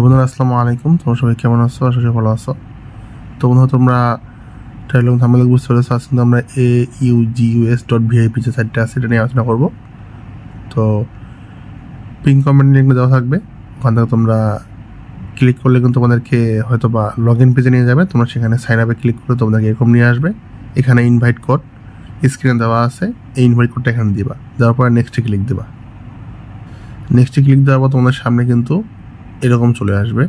বন্ধুরা আসসালামু আলাইকুম। তোমরা সবাই কেমন আছো? আশা করি ভালো আছো। তো বন্ধুরা তোমরা টাইটেল থাম্বনেল বুঝতে পেরেছো। আজকে কিন্তু আমরা augus.vip যে সাইটটা আছে এটা নিয়ে আলোচনা করবো। তো পিন কমেন্ট লিঙ্কটা দেওয়া থাকবে, ওখান থেকে তোমরা ক্লিক করলে কিন্তু তোমাদেরকে হয়তো বা লগ ইন পেজে নিয়ে যাবে। তোমরা সেখানে সাইন আপে ক্লিক করে তোমাদেরকে এরকম নিয়ে আসবে। এখানে ইনভাইট কোড স্ক্রিনে দেওয়া আছে, এই ইনভাইট কোডটা এখানে দিবা, দেওয়ার পরে নেক্সটে ক্লিক দিবা। নেক্সটে ক্লিক দেওয়ার পর তোমাদের সামনে কিন্তু এরকম চলে আসবে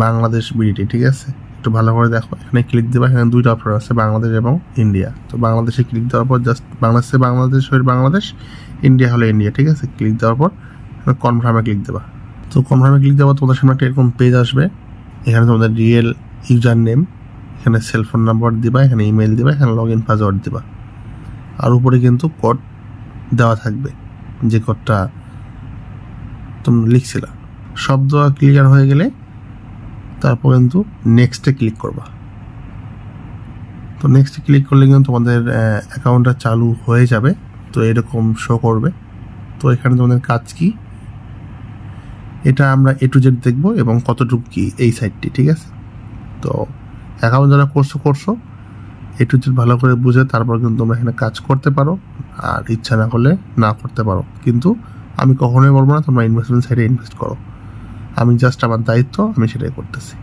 বাংলাদেশ বিডিটি। ঠিক আছে, একটু ভালো করে দেখো, এখানে ক্লিক দেবা। এখানে দুইটা অপশন আছে, বাংলাদেশ এবং ইন্ডিয়া। তো বাংলাদেশে ক্লিক দেওয়ার পর জাস্ট বাংলাদেশ হয়ে বাংলাদেশ, ইন্ডিয়া হলে ইন্ডিয়া। ঠিক আছে, ক্লিক দেওয়ার পর কনফার্মে ক্লিক দেবা। তো কনফার্মে ক্লিক দেওয়ার পর তোমাদের সামনে একটা এরকম পেজ আসবে। এখানে তোমাদের রিয়েল ইউজার নেম, এখানে সেলফোন নাম্বার দিবা, এখানে ইমেল দিবা, এখানে লগ ইন পাসওয়ার্ড দিবা। আর উপরে কিন্তু কোড দেওয়া থাকবে, যে কোডটা তোমরা লিখছিলা। সব দেওয়া ক্লিয়ার হয়ে গেলে তারপর কিন্তু নেক্সটে ক্লিক করবা। তো নেক্সটে ক্লিক করলে কিন্তু তোমাদের অ্যাকাউন্টটা চালু হয়ে যাবে। তো এরকম শো করবে। তো এখানে তোমাদের কাজ কি, এটা আমরা A to Z দেখবো এবং কতটুকু কি এই সাইটটি। ঠিক আছে, তো অ্যাকাউন্ট যারা করছো A to Z ভালো করে বুঝে তারপর কিন্তু তোমরা এখানে কাজ করতে পারো, আর ইচ্ছা না করলে না করতে পারো। কিন্তু আমি কখনোই বলবো না তোমরা ইনভেস্টমেন্ট সাইটে ইনভেস্ট করো। আমি জাস্ট আমার দায়িত্ব, আমি সেটাই করতেছি।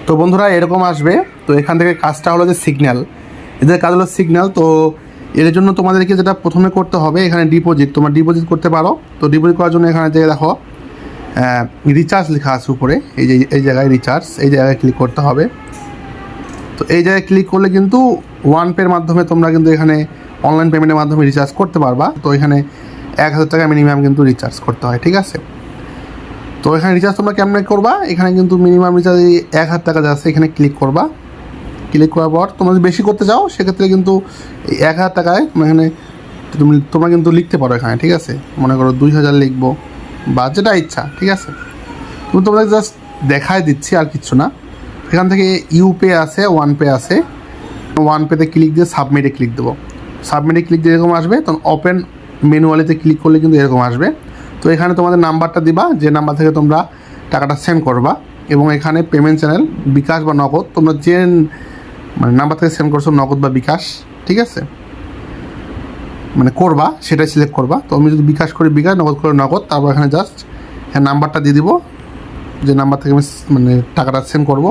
তো বন্ধুরা এরকম আসবে। তো এখান থেকে কাজটা হলো যে সিগন্যাল, এদের কাজ হলো সিগন্যাল। তো এর জন্য তোমাদেরকে যেটা প্রথমে করতে হবে, এখানে ডিপোজিট, তোমরা ডিপোজিট করতে পারো। তো ডিপোজিট করার জন্য এখানে যে দেখো রিচার্জ লেখা আছে উপরে, এই জায়গায় রিচার্জ, এই জায়গায় ক্লিক করতে হবে। তো এই জায়গায় ক্লিক করলে কিন্তু ওয়ান পের মাধ্যমে তোমরা কিন্তু এখানে অনলাইন পেমেন্টের মাধ্যমে রিচার্জ করতে পারবা। তো এখানে 1000 টাকা মিনিমাম কিন্তু রিচার্জ করতে হয়। ঠিক আছে, তো এখানে রিচার্জ তোমরা কেমনে করবা, এখানে কিন্তু মিনিমাম রিচার্জ 1000 টাকা যাচ্ছে, এখানে ক্লিক করবা। ক্লিক করার পর তোমরা যদি বেশি করতে চাও সেক্ষেত্রে কিন্তু 1000 টাকায় এখানে তোমরা কিন্তু লিখতে পারো এখানে। ঠিক আছে, মনে করো 2000 লিখবো বা যেটা ইচ্ছা। ঠিক আছে, তোমরা জাস্ট দেখায় দিচ্ছি আর কিচ্ছু না। এখান থেকে ইউপে আছে, ওয়ান পে আছে। ওয়ান পেতে ক্লিক দিয়ে সাবমিটে ক্লিক দেবো। সাবমিটে ক্লিক দিয়ে এরকম আসবে। তখন ওপেন ম্যানুয়ালিতে ক্লিক করলে কিন্তু এরকম আসবে। তো এখানে তোমাদের নাম্বারটা দিবা, যে নাম্বার থেকে তোমরা টাকাটা সেন্ড করবা, এবং এখানে পেমেন্ট চ্যানেল বিকাশ বা নগদ, তোমরা যে নাম্বার থেকে সেন্ড করছো, নগদ বা বিকাশ। ঠিক আছে, করবা সেটাই সিলেক্ট করবা। তো আমি যদি বিকাশ করি বিকাশ, নগদ করে নগদ, তারপর এখানে জাস্ট নাম্বারটা দিয়ে দিব, যে নাম্বার থেকে আমি টাকাটা সেন্ড করবো।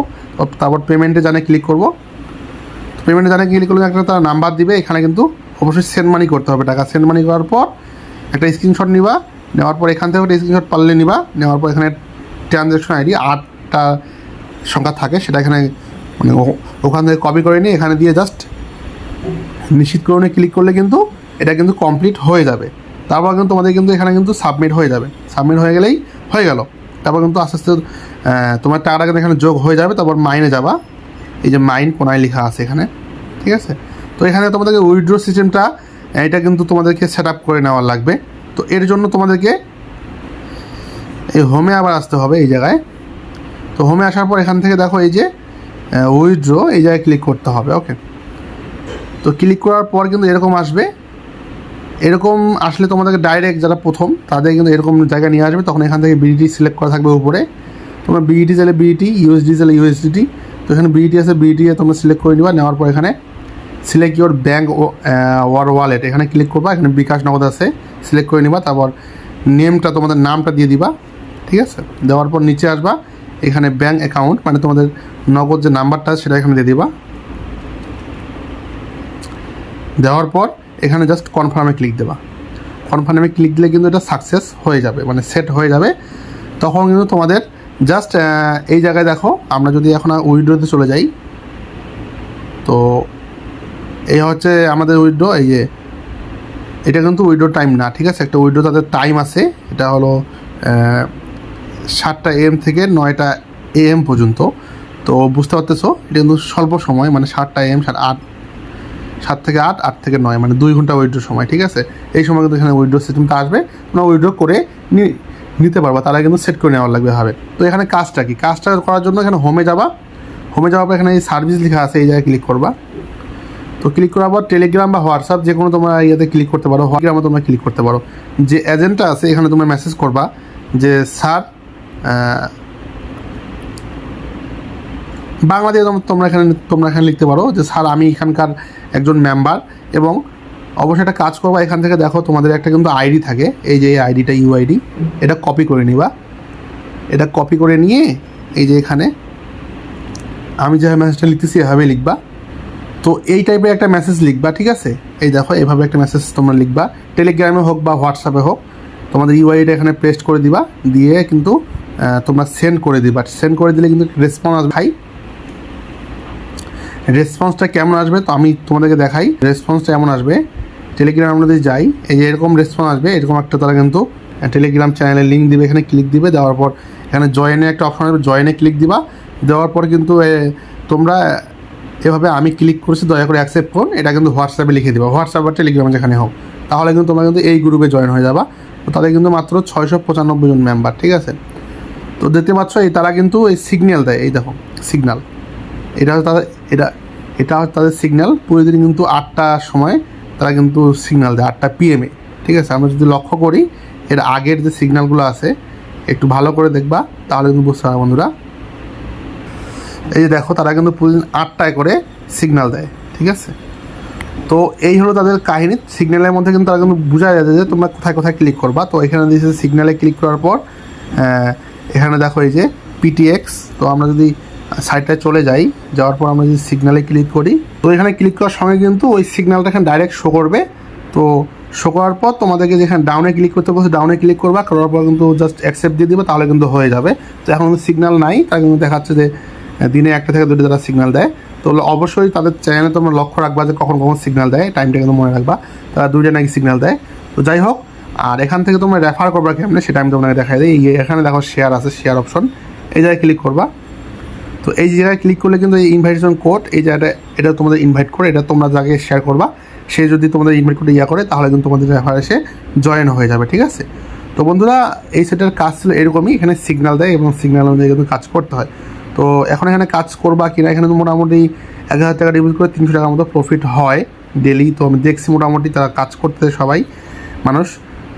তারপর পেমেন্টে জানে ক্লিক করবো। পেমেন্টে জানে ক্লিক করলে একটা তারা নাম্বার দিবে। এখানে কিন্তু অবশ্যই সেন্ড মানি করতে হবে। টাকা সেন্ড মানি করার পর একটা স্ক্রিনশট নিবা, নেওয়ার পর এখান থেকে একটা স্ক্রিনশট পারলে নিবা। নেওয়ার পর এখানে ট্রানজ্যাকশন আইডি 8টা সংখ্যা থাকে, সেটা এখানে ওখান থেকে কপি করে নিয়ে এখানে দিয়ে জাস্ট নিশ্চিত করে ক্লিক করলে কিন্তু এটা কিন্তু কমপ্লিট হয়ে যাবে। তারপর কিন্তু তোমাদের কিন্তু এখানে কিন্তু সাবমিট হয়ে যাবে। সাবমিট হয়ে গেলেই হয়ে গেল। তারপর কিন্তু আস্তে আস্তে তোমার টাকাটা কিন্তু এখানে যোগ হয়ে যাবে। তারপর মাইনে যাবা, এই যে মাইন কোনায় লেখা আছে এখানে। ঠিক আছে, তো এখানে তোমাদেরকে উইথড্র সিস্টেমটা এটা কিন্তু তোমাদেরকে সেট আপ করে নেওয়া লাগবে। তো এর জন্য তোমাদেরকে এই হোমে আবার আসতে হবে, এই জায়গায়। তো হোমে আসার পর এখান থেকে দেখো এই যে উইথড্র, এই জায়গায় ক্লিক করতে হবে। ওকে, তো ক্লিক করার পর কিন্তু এরকম আসবে। এরকম আসলে তোমাদেরকে ডাইরেক্ট যারা প্রথম তাদের কিন্তু এরকম জায়গায় নিয়ে আসবে। তখন এখান থেকে বিডিটি সিলেক্ট করা থাকবে উপরে। তোমরা বিডিটি চাইলে বিডিটি, ইউএসডি চাইলে ইউএসডিটি। তো এখানে বিডিটি আছে, বিডিটি তোমরা সিলেক্ট করে নিবা। নেওয়ার পর এখানে select your bank or wallet, এখানে ক্লিক করবা। এখানে বিকাশ নগদ আছে, সিলেক্ট করে নিবা। তারপর নেমটা, তোমাদের নামটা দিয়ে দিবা। ঠিক আছে, দেওয়ার পর নিচে আসবা, এখানে ব্যাঙ্ক অ্যাকাউন্ট তোমাদের নগদ যে নাম্বারটা সেটা এখানে দিয়ে দিবা। দেওয়ার পর এখানে জাস্ট কনফার্মে ক্লিক দেবা। কনফার্মে ক্লিক দিলে কিন্তু এটা সাকসেস হয়ে যাবে, সেট হয়ে যাবে। তখন কিন্তু তোমাদের জাস্ট এই জায়গায় দেখো, আমরা যদি এখন উইথড্রতে চলে যাই, তো এই হচ্ছে আমাদের উইথড্র। এই যে এটা কিন্তু উইথড্র টাইম না। ঠিক আছে, একটা উইথড্র তাদের টাইম আছে, এটা হলো 7টা AM থেকে 9টা AM পর্যন্ত। তো বুঝতে পারতেছো, এটা কিন্তু স্বল্প সময়, 7টা AM, 7 থেকে 8, 8 থেকে 9, 2 ঘন্টা উইথড্র সময়। ঠিক আছে, এই সময় কিন্তু এখানে উইথড্র সিস্টেমটা আসবে, তোমরা উইথড্র করে নিতে পারবা। তারা কিন্তু সেট করে নেওয়ার লাগবে হবে। তো এখানে কাজটা কি, কাজটা করার জন্য এখানে হোমে যাবা। হোমে যাওয়ার পর এখানে এই সার্ভিস লেখা আছে, এই জায়গায় ক্লিক করবা। তো ক্লিক করার পর টেলিগ্রাম বা হোয়াটসঅ্যাপ যে কোনো তোমরা ইয়েতে ক্লিক করতে পারো। টেলিগ্রামে তোমরা ক্লিক করতে পারো। যে এজেন্টটা আছে এখানে তোমরা মেসেজ করবা যে স্যার বাংলা দিয়ে তোমরা এখানে লিখতে পারো যে স্যার আমি এখানকার একজন মেম্বার, এবং অবশ্যই একটা কাজ করবা, এখান থেকে দেখো তোমাদের একটা কিন্তু আইডি থাকে, এই যে আইডিটা ইউআইডি, এটা কপি করে নিবা। এটা কপি করে নিয়ে এই যে এখানে আমি যে মেসেজটা লিখতেছি এভাবে লিখবা। তো এই টাইপের একটা মেসেজ লিখবা, ঠিক আছে? এই দেখো এভাবে একটা মেসেজ তোমরা লিখবা, টেলিগ্রামে হোক বা হোয়াটসঅ্যাপে হোক, তোমাদের ইউআইডিটা এখানে পেস্ট করে দিবা, দিয়ে কিন্তু তোমরা সেন্ড করে দিবা। সেন্ড করে দিলে কিন্তু রেসপন্স আসবে। ভাই রেসপন্সটা কেমন আসবে তো আমি তোমাদেরকে দেখাই। রেসপন্সটা এমন আসবে, টেলিগ্রাম আমরা যদি যাই, এই যে এরকম রেসপন্স আসবে, এরকম একটা তারা কিন্তু টেলিগ্রাম চ্যানেলের লিঙ্ক দিবে, এখানে ক্লিক দিবে, দেওয়ার পর এখানে জয়েনে একটা অপশন আসবে, জয়েনে ক্লিক দিবা। দেওয়ার পর কিন্তু তোমরা এভাবে আমি ক্লিক করছি দয়া করে অ্যাকসেপ্ট করুন, এটা কিন্তু হোয়াটসঅ্যাপে লিখে দেবা, হোয়াটসঅ্যাপ বা টেলিগ্রামে যেখানে হোক, তাহলে কিন্তু তোমরা কিন্তু এই গ্রুপে জয়েন হয়ে যাবা। তো তাদের কিন্তু মাত্র 695 জন মেম্বার, ঠিক আছে? তো দেখতে পাচ্ছ এই তারা কিন্তু এই সিগন্যাল দেয়, এই দেখো সিগন্যাল, এটা হচ্ছে তাদের এটা হচ্ছে তাদের সিগন্যাল। প্রতিদিন কিন্তু 8টার সময় তারা কিন্তু সিগন্যাল দেয়, 8টা PM-এ, ঠিক আছে? আমরা যদি লক্ষ্য করি এর আগের যে সিগন্যালগুলো আছে একটু ভালো করে দেখবা, তাহলে কিন্তু বুঝতে পারবে বন্ধুরা। এই যে দেখো তারা কিন্তু প্রতিদিন 8টায় করে সিগন্যাল দেয়, ঠিক আছে? তো এই হলো তাদের কাহিনী। সিগন্যালের মধ্যে কিন্তু তারা কিন্তু বোঝা যায় যে তোমরা কোথায় কোথায় ক্লিক করবা। তো এখানে দিয়েছে সিগন্যালে ক্লিক করার পর এখানে দেখো এই যে PTX। তো আমরা যদি সাইটটায় চলে যাই, যাওয়ার পর আমরা যদি সিগন্যালে ক্লিক করি, তো এখানে ক্লিক করার সঙ্গে কিন্তু ওই সিগন্যালটা এখানে ডাইরেক্ট শো করবে। তো শো করার পর তোমাদেরকে যেখানে ডাউনে ক্লিক করতে বলছে ডাউনে ক্লিক করবা, করার পর কিন্তু জাস্ট অ্যাকসেপ্ট দিয়ে দিবে, তাহলে কিন্তু হয়ে যাবে। তো এখন কিন্তু সিগন্যাল নাই, তারা কিন্তু দেখাচ্ছে যে দিনে 1টা থেকে 2টা তারা সিগন্যাল দেয়। তো অবশ্যই তাদের চ্যানেলে তোমরা লক্ষ্য রাখবা যে কখন কখন সিগন্যাল দেয়, টাইমটা কিন্তু মনে রাখবা, তারা 2টা নাকি সিগন্যাল দেয়। তো যাই হোক, আর এখান থেকে তোমরা রেফার করবা কেমনে সেটা আমি তোমাকে দেখাই দিই। এখানে দেখো শেয়ার আছে, শেয়ার অপশন, এই জায়গায় ক্লিক করবা। তো এই জায়গায় ক্লিক করলে কিন্তু এই ইনভাইটেশন কোড, এই জায়গাটা এটা তোমাদের ইনভাইট করে, এটা তোমরা যাকে শেয়ার করবা সে যদি তোমাদের ইনভাইট করে করে, তাহলে কিন্তু তোমাদের রেফার এসে জয়েন হয়ে যাবে, ঠিক আছে? তো বন্ধুরা এই সেটার কাজ ছিল এরকমই, এখানে সিগন্যাল দেয় এবং সিগন্যাল অনুযায়ী কিন্তু কাজ করতে হয়। তো এখন এখানে কাজ করবা কিনা, এখানে তো মোটামুটি 1000 টাকা ডিপোজিট করে 300 টাকার মতো প্রফিট হয় ডেলি। তো আমি দেখছি মোটামুটি তারা কাজ করতে সবাই মানুষ।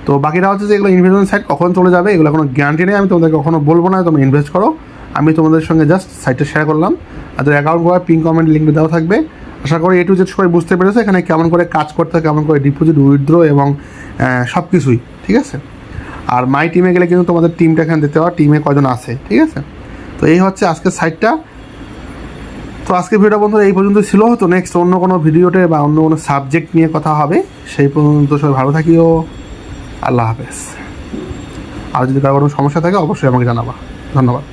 তো বাকিটা হচ্ছে যে এগুলো ইনভেস্টমেন্ট সাইট কখন চলে যাবে এগুলো কোনো গ্যারান্টি নেই, আমি তোমাদের কখনো বলবো না তোমরা ইনভেস্ট করো। আমি তোমাদের সঙ্গে জাস্ট সাইটটা শেয়ার করলাম, আর অ্যাকাউন্ট করার পিন কমেন্ট লিঙ্ক দেওয়া থাকবে। আশা করি A to Z সবাই বুঝতে পেরেছো এখানে কেমন করে কাজ করতে হয়, কেমন করে ডিপোজিট উইথড্র এবং সব কিছুই, ঠিক আছে? আর মাই টিমে গেলে কিন্তু তোমাদের টিমটা এখানে দিতে হয়, টিমে কয়জন আছে, ঠিক আছে? তো এই হচ্ছে আজকের সাইটটা। তো আজকের ভিডিওটা বন্ধুরা এই পর্যন্ত ছিল। তো নেক্সট অন্য কোনো ভিডিওতে বা অন্য কোনো সাবজেক্ট নিয়ে কথা হবে, সেই পর্যন্ত সবাই ভালো থাকিও। আল্লাহ হাফেজ। আর যদি কারো কোনো সমস্যা থাকে অবশ্যই আমাকে জানাবা। ধন্যবাদ।